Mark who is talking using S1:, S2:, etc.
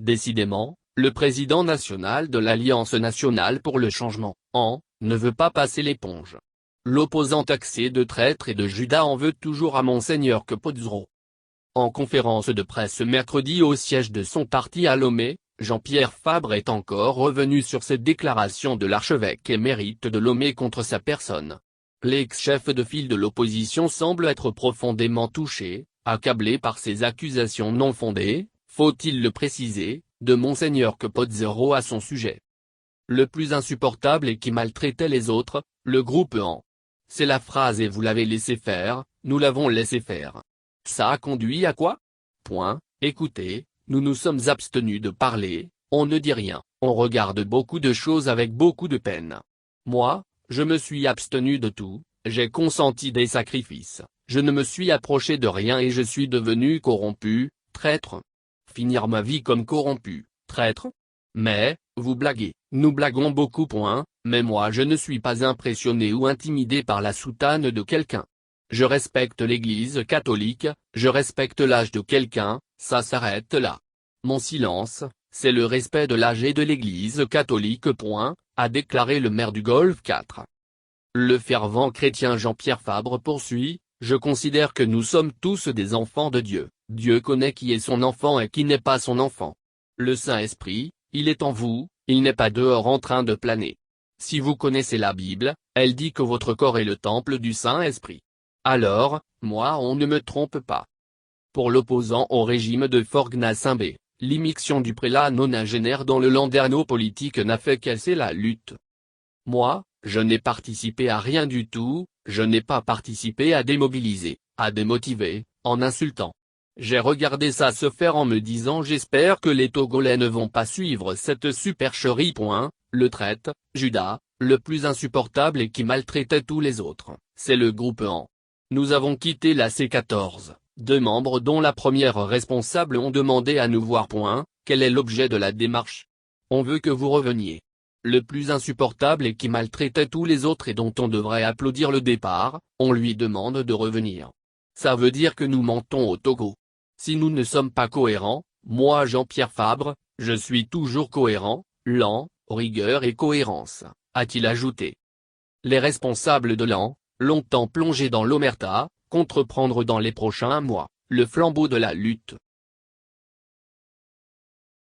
S1: Décidément, le président national de l'Alliance nationale pour le changement, ne veut pas passer l'éponge. L'opposant taxé de traître et de Judas en veut toujours à Monseigneur Capozzo. En conférence de presse mercredi au siège de son parti à Lomé, Jean-Pierre Fabre est encore revenu sur cette déclaration de l'archevêque émérite de Lomé contre sa personne. L'ex-chef de file de l'opposition semble être profondément touché, accablé par ces accusations non fondées, faut-il le préciser, de Monseigneur Capozzo à son sujet. Le plus insupportable et qui maltraitait les autres, le groupe en. C'est la phrase et vous l'avez laissé faire, nous l'avons laissé faire. Ça a conduit à quoi? Écoutez, nous nous sommes abstenus de parler, on ne dit rien, on regarde beaucoup de choses avec beaucoup de peine. Moi, je me suis abstenu de tout, j'ai consenti des sacrifices, je ne me suis approché de rien et je suis devenu corrompu, traître. Finir ma vie comme corrompu, traître? Mais, vous blaguez, nous blaguons beaucoup. Mais moi je ne suis pas impressionné ou intimidé par la soutane de quelqu'un. Je respecte l'Église catholique, je respecte l'âge de quelqu'un, ça s'arrête là. Mon silence, c'est le respect de l'âge et de l'Église catholique. A déclaré le maire du Golfe 4. Le fervent chrétien Jean-Pierre Fabre poursuit, je considère que nous sommes tous des enfants de Dieu, Dieu connaît qui est son enfant et qui n'est pas son enfant. Le Saint-Esprit, il est en vous, il n'est pas dehors en train de planer. Si vous connaissez la Bible, elle dit que votre corps est le temple du Saint-Esprit. Alors, moi on ne me trompe pas. Pour l'opposant au régime de Forgnassinbé, l'immixtion du prélat nonagénaire dans le landerneau politique n'a fait casser la lutte. Moi, je n'ai participé à rien du tout, je n'ai pas participé à démobiliser, à démotiver, en insultant. J'ai regardé ça se faire en me disant j'espère que les Togolais ne vont pas suivre cette supercherie. Le traite, Judas, le plus insupportable et qui maltraitait tous les autres, c'est le groupe en. Nous avons quitté la C14, 2 membres dont la première responsable ont demandé à nous voir. Quel est l'objet de la démarche? On veut que vous reveniez. Le plus insupportable et qui maltraitait tous les autres et dont on devrait applaudir le départ, on lui demande de revenir. Ça veut dire que nous mentons au Togo. Si nous ne sommes pas cohérents, moi Jean-Pierre Fabre, je suis toujours cohérent, lent, rigueur et cohérence, a-t-il ajouté. Les responsables de l'an, longtemps plongés dans l'omerta, comptent reprendre dans les prochains mois, le flambeau de la lutte.